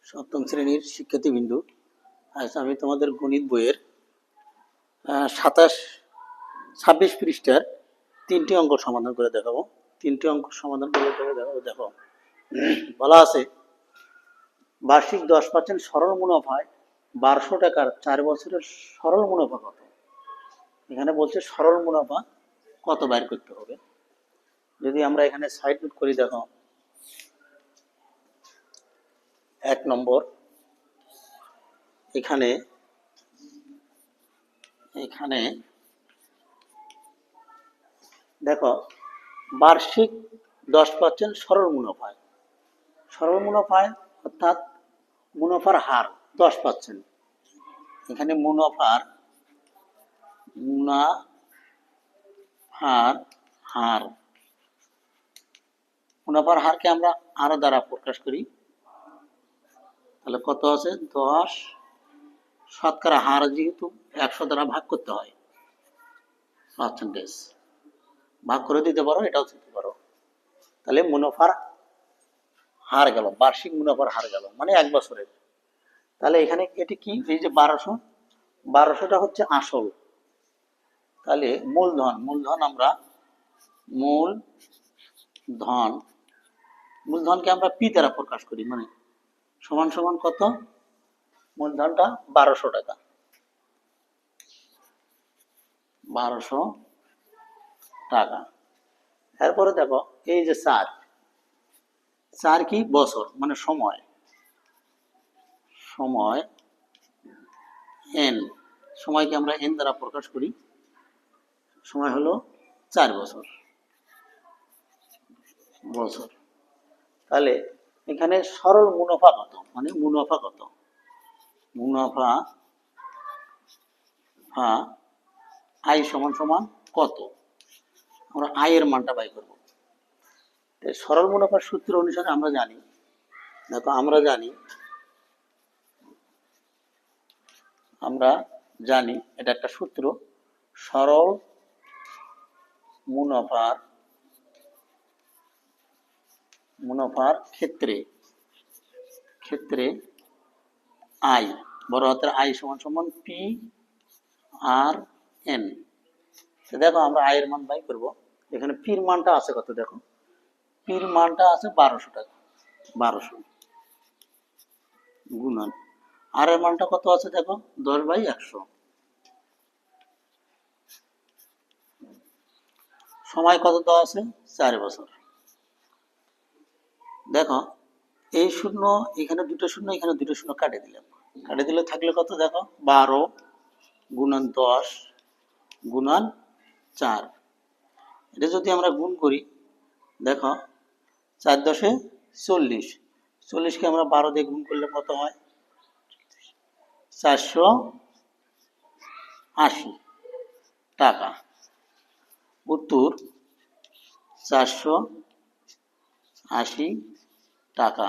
সপ্তম শ্রেণীর শিক্ষার্থীবৃন্দু, আজ আমি তোমাদের গণিত বইয়ের 26 পৃষ্ঠার 3টি অঙ্ক সমাধান করে দেখাবো। 3টি অঙ্ক সমাধান করে দেখাবো। দেখো, বলা আছে বার্ষিক 10% সরল মুনাফায় 1200 টাকার 4 বছরের সরল মুনাফা কত। এখানে বলছে সরল মুনাফা কত বাইর করতে হবে। যদি আমরা এখানে সাইড নোট করি, দেখো 1 নম্বর, এখানে দেখো বার্ষিক 10% সরল মুনাফায় অর্থাৎ মুনাফার হার 10%। এখানে মুনাফার হারকে আমরা আর দ্বারা প্রকাশ করি, তাহলে কত আছে 10 শতকরা হার, যেহেতু 100 দ্বারা ভাগ করতে হয়, পার্সেন্টেজ ভাগ করে দিতে পারো, এটাও দিতে পারো। তাহলে মুনাফার হার গেল, বার্ষিক মুনাফার হার গেল, মানে 1 বছরের। তাহলে এখানে এটি কি, এই যে 1200টা হচ্ছে আসল। তাহলে মূলধন আমরা মূলধনকে আমরা পি দ্বারা প্রকাশ করি, মানে সমান সমান কত, মূলধনটা 1200 টাকা, 1200 টাকা। এরপরে দেখো এই যে 4 কি বছর, মানে সময় এন, সময়কে আমরা এন দ্বারা প্রকাশ করি, সময় হলো 4 বছর। তাহলে এখানে সরল মুনাফা কত, মানে মুনাফা আয় সমান সমান কত, আমরা আয়ের মানটা বাই করব। সরল মুনাফার সূত্র অনুসারে আমরা জানি, দেখো আমরা জানি এটা একটা সূত্র, সরল মুনাফার ক্ষেত্রে আই, বড় হাতের আই সমান সমান পি আর এন। দেখো আমরা আয়ের মান বাই করব। এখানে পির মানটা আছে কত, দেখো পির মানটা আছে 1200 টাকা, 1200 গুণন আর এর মানটা কত আছে, দেখো 10/100। সময় কত দেওয়া আছে, 4 বছর। দেখো এই শূন্য, এখানে দুটো শূন্য, এখানে দুটো শূন্য কাটে দিলে থাকলে কত, দেখো 12 গুণন 10 গুণন 4। এটা যদি আমরা গুণ করি, দেখো 4 10 40, 40কে আমরা 12 দিয়ে গুণ করলে কত হয়, 480 টাকা। উত্তর 480 টাকা।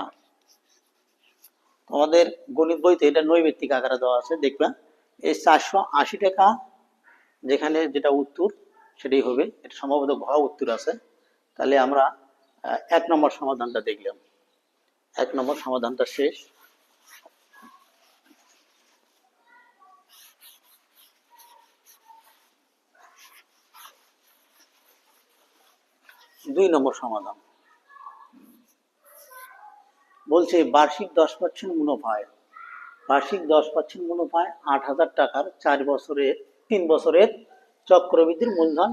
তোমাদের গণিত বইতে এটা নৈমিত্তিক আকারে দেওয়া আছে, দেখবা এই 480 টাকা যেখানে যেটা উত্তর সেটাই হবে। এটা সম্ভবত ঘ উত্তর আছে। তাহলে আমরা 1 নম্বর সমাধানটা দেখলাম, 1 নম্বর সমাধানটা শেষ। দুই নম্বর সমাধান বলছে বার্ষিক 10% মুনাফায় 8,000 টাকার 3 বছরের চক্রবৃদ্ধির মূলধন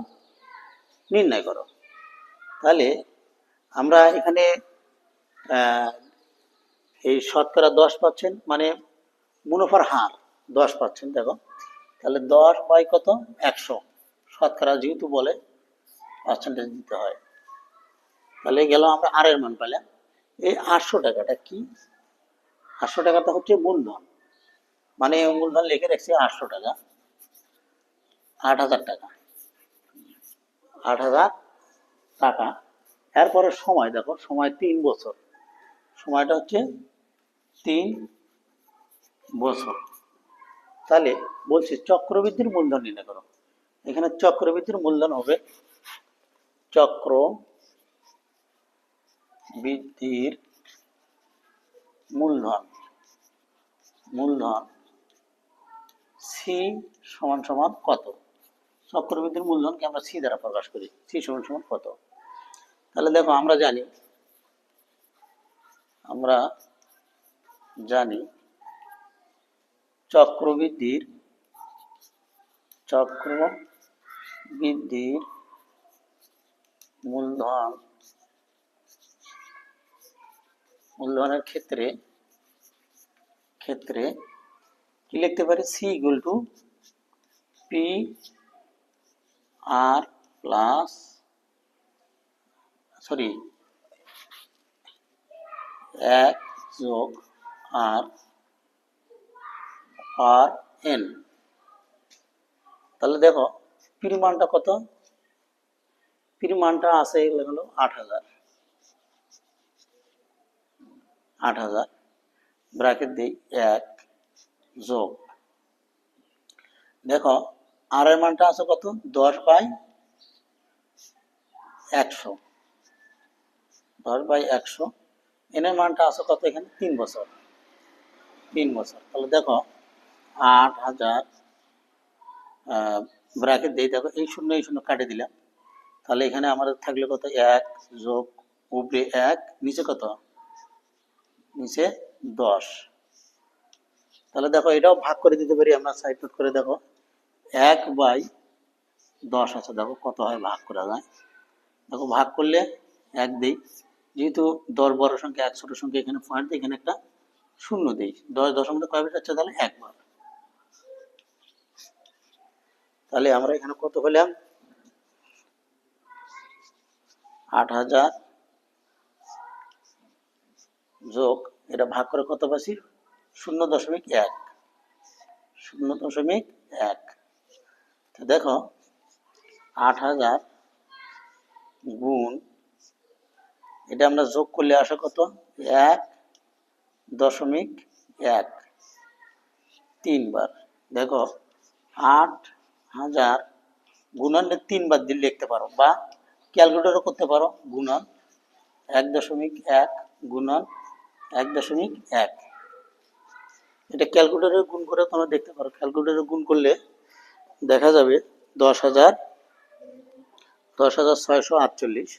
নির্ণয় করো। তাহলে আমরা এখানে এই শতকরা 10%, মানে মুনাফার হার 10%, দেখো তাহলে 10 বাই কত, 100, শতকরা যেহেতু বলে পার্সেন্টেজ দিতে হয়। তাহলে গেল, আমরা আর এর মান পেলাম। এই 800 টাকাটা কি, 800 টাকাটা হচ্ছে মূলধন, মানে মূলধন লিখে রাখছি 800 টাকা, 8,000 টাকা, 8,000 টাকা। এরপরে সময়, দেখো সময় 3 বছর, সময়টা হচ্ছে 3 বছর। তাহলে বলছি চক্রবৃদ্ধির মূলধন নির্ণয় করো। এখানে চক্রবৃদ্ধির মূলধন হবে, চক্রবৃদ্ধির মূলধন মূলধন সি সমান সমান কত? চক্রবৃদ্ধির মূলধনকে আমরা সি দ্বারা প্রকাশ করি, সি সমান সমান কত? তাহলে দেখো আমরা জানি চক্রবৃদ্ধির মূলধনের ক্ষেত্রে কি লিখতে পারি? C equal to p r plus এক যোগ আর আর এন। তাহলে দেখো পির মানটা কত? পির মানটা আছে হলো 8,000 ব্র্যাকেট দিই, এক যোগ, দেখো আর এর মানটা আছে কত? 10/100, 10/100। এন এর মানটা আছে কত? এখানে 3 বছর, তাহলে দেখো 8,000 ব্র্যাকেট দিই, দেখো এই শূন্য কাটে দিলাম, তাহলে এখানে আমাদের থাকলে কত? 1 যোগ উপরে 1, নিচে কত? নিচে 10। তাহলে দেখো এটাও ভাগ করে দিতে পারি আমরা, সাইড নোট করে দেখো 1/10 আছে, দেখো কত হয় ভাগ করা যায়। দেখো ভাগ করলে 1 দিই, যেহেতু 10 বড় সংখ্যা, 1 ছোট সংখ্যা, এখানে পয়েন্ট দিই, এখানে একটা শূন্য দিই। 10 দশমিক কয় বের হচ্ছে? তাহলে 1 বার। তাহলে আমরা এখানে কত পেলাম? 8,000 যোগ এটা ভাগ করে কত পাচ্ছি? 0.1, 0.1। তো দেখো 8,000 গুণ এটা আমরা যোগ করলে আসে কত? 1.1 3 বার। দেখো 8,000 গুণন 3 বার দিয়ে লিখতে পারো, বা ক্যালকুলেটরও করতে পারো। গুণন 1.1 গুণন 1.1, এটা ক্যালকুলেটরে গুণ করে তোমরা দেখতে পারো। ক্যালকুলেটরে গুণ করলে দেখা যাবে 10,648,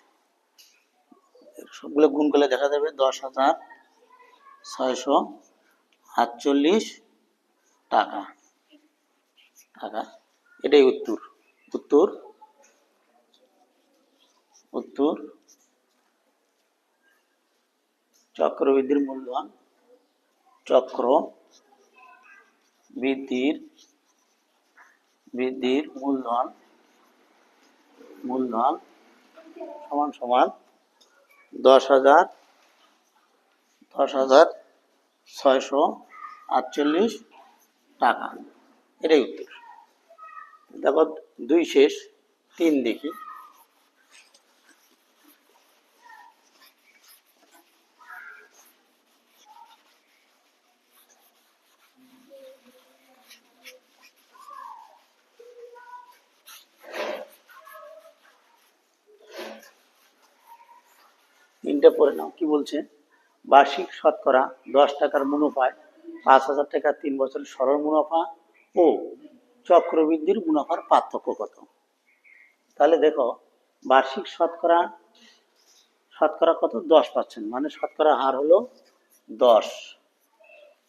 সবগুলো গুণ করলে দেখা যাবে 10,648 টাকা। এটাই উত্তর। চক্রবৃদ্ধির মূলধন, বৃদ্ধির মূলধন সমান সমান 10,648 টাকা। এটাই উত্তর। দেখো 2 শেষ, 3 দেখি। তিনটা পড়ে নাও, কি বলছে? বার্ষিক শতকরা 10 টাকার মুনাফায় 5,000 টাকা 3 বছরের সরল মুনাফা ও চক্রবৃদ্ধির মুনাফার পার্থক্য কত? তাহলে দেখো বার্ষিক শতকরা কত? 10%, মানে শতকরা হার হলো 10।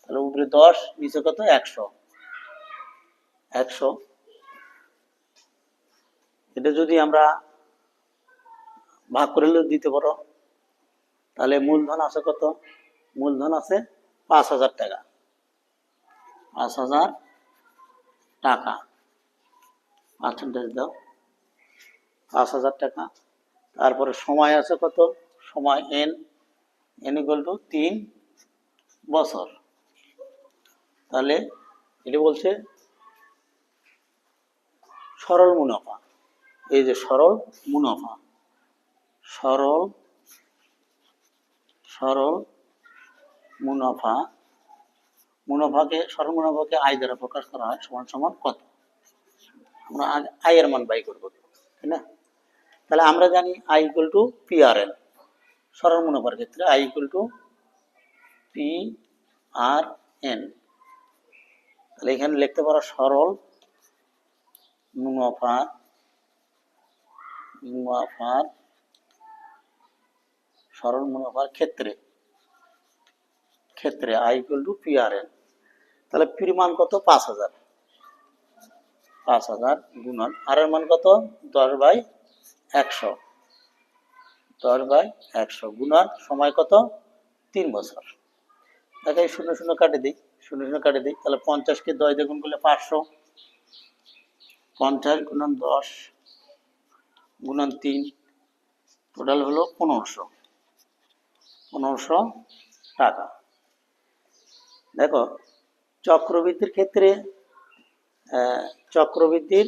তাহলে উপরে 10, নিচে কত? 100। এটা যদি আমরা ভাগ করে দিতে পারো, তাহলে মূলধন আছে কত? মূলধন আছে 5,000 টাকা, 5,000 টাকা, পার্সেন্টেজ দাও, 5,000 টাকা। তারপরে সময় আছে কত? সময় এন ইকুয়াল টু 3 বছর। তাহলে এটা বলছে সরল মুনাফা। এই যে সরল মুনাফাকে আয় দ্বারা প্রকাশ করা হয়, সমান সমান কত? আমরা আয়ের মান বাই করবো, তাই না? তাহলে আমরা জানি i equal to p r n. সরল মুনাফার ক্ষেত্রে i equal to p r n. তাহলে এখানে লিখতে পারো সরল মুনাফা, সরল মুনাফার ক্ষেত্রে আই ইকুয়াল টু PRN। তাহলে পির মান কত? 5000। 5000 গুণন আর এর মান কত? 10/100। 10/100 গুণন সময় কত? 3 বছর। দেখো এই 0 0 কাটে দিই, 0 0 কাটে দিই। তাহলে 50 কে 10 দিয়ে গুণ করলে 500। 50 গুণন 10 গুণন 3 টোটাল হলো 1500 টাকা। দেখো চক্রবৃদ্ধির ক্ষেত্রে চক্রবৃদ্ধির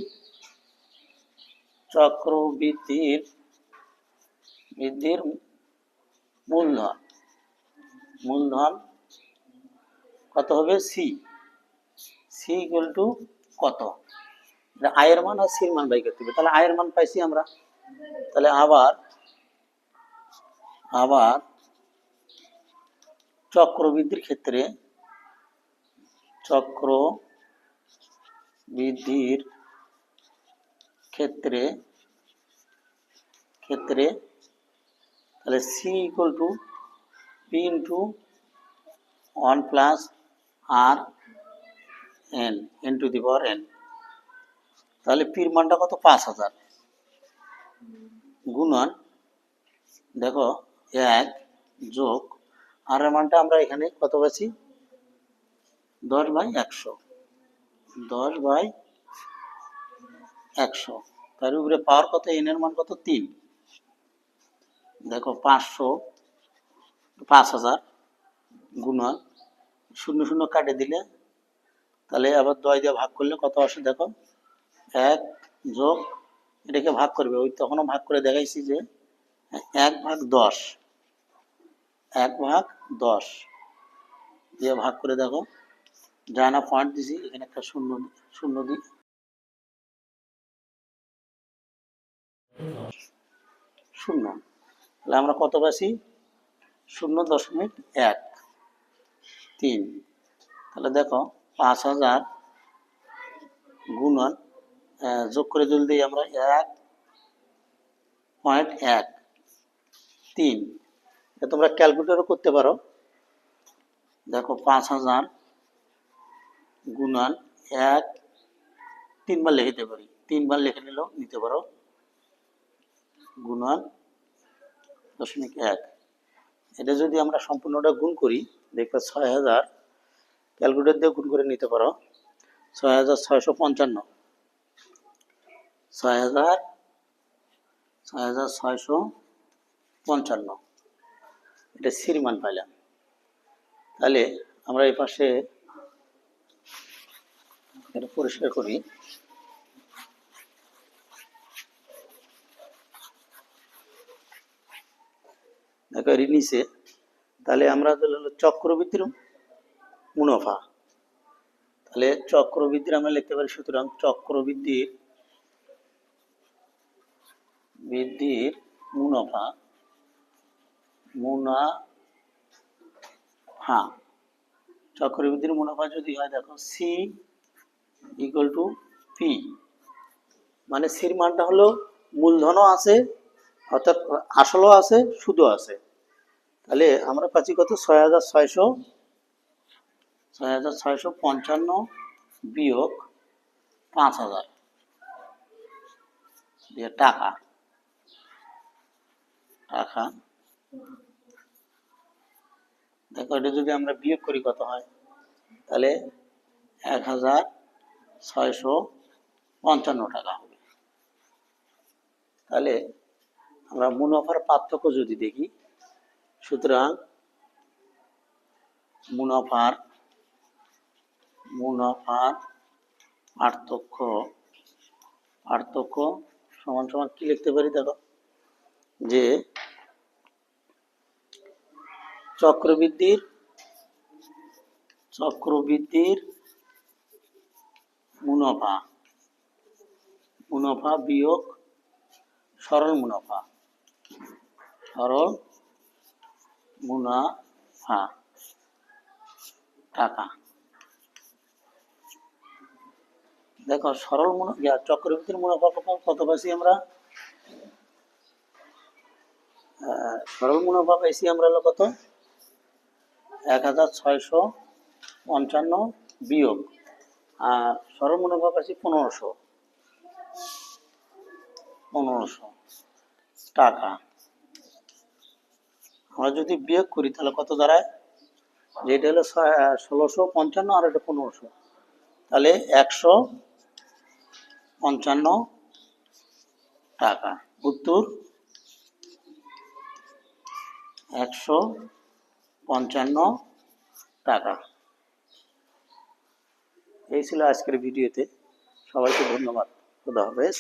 মূলধন কত হবে? সি ইকুয়াল টু কত? আয়ের মান আর সির মান বাই করতে হবে। তাহলে আয়ের মান পাইছি আমরা। তাহলে আবার চক্রবৃদ্ধির ক্ষেত্রে তাহলে c equal to p into 1 plus r n to the power n. তাহলে পির মানটা কত? 5000 গুণন দেখো 1 যোগ আর এর মানটা আমরা এখানে কত পাচ্ছি? 10/100। 10/100 তার উপরে পাওয়ার কত? এন এর মান কত? 3। দেখো 5000 গুণন 0 0 কাটে দিলে তাহলে আবার 10 দিয়ে ভাগ করলে কত আসে? দেখো 1 যোগ এটাকে ভাগ করবে, ওই তখনও ভাগ করে দেখাইছি যে 1/10 দিয়ে ভাগ করে দেখো, যা না পয়েন্ট দিছি এখানে একটা শূন্য দিই, 0। তাহলে আমরা কত পাচ্ছি? 0.13। তাহলে দেখো 5000 গুণন যোগ করে যদি দিই আমরা 1.13। তোমরা ক্যালকুলেটরও করতে পারো। দেখো 5000 গুণন 1 3বার লিখতে পারি, 3বার লিখে নিলেও নিতে পারো, গুণন 0.1। এটা যদি আমরা সম্পূর্ণটা গুণ করি দেখবে 6000, ক্যালকুলেটর দিয়ে গুণ করে নিতে পারো। 6655 6655 এটা সির মান পাইলাম। তাহলে আমরা এই পাশে এটা পরিষ্কার করি। দেখো এর নিচে তাহলে আমরা চক্রবৃদ্ধির মুনাফা, তাহলে চক্রবৃদ্ধির আমরা লিখতে পারি, সুতরাং চক্রবৃদ্ধির মুনাফা চক্রবৃদ্ধির মুনাফা যদি হয়, দেখো সি ইকুয়াল টু পি, মানে সির মানটা হলো মূলধনও আছে অর্থাৎ আসলও আছে সুদও আছে। তাহলে আমরা পাচ্ছি কত? 6655 বিয়োগ 5000 দিয়ে টাকা। দেখো এটা যদি আমরা বিয়োগ করি কত হয়? তাহলে 1655 টাকা হবে। তাহলে আমরা মুনাফার পার্থক্য যদি দেখি, সুতরাং মুনাফার পার্থক্য সমান সমান কি লিখতে পারি? দেখো যে চক্রবৃদ্ধির মুনাফা বিয়োগ সরল মুনাফা টাকা। দেখো সরল চক্রবৃদ্ধির মুনাফা কত পাইছি আমরা? সরল মুনাফা পাইছি আমরা হলো কত? 1655 বিয়োগ, আর সরল মুনাফা পাইছি 1500 টাকা। আমরা যদি বিয়োগ করি তাহলে কত দাঁড়ায়? যেটা হলো 1655 আর এটা 1500, তাহলে 155 টাকা। উত্তর 155 টাকা। এই ছিল আজকের ভিডিওতে। সবাইকে ধন্যবাদ। খুদা হাফেজ।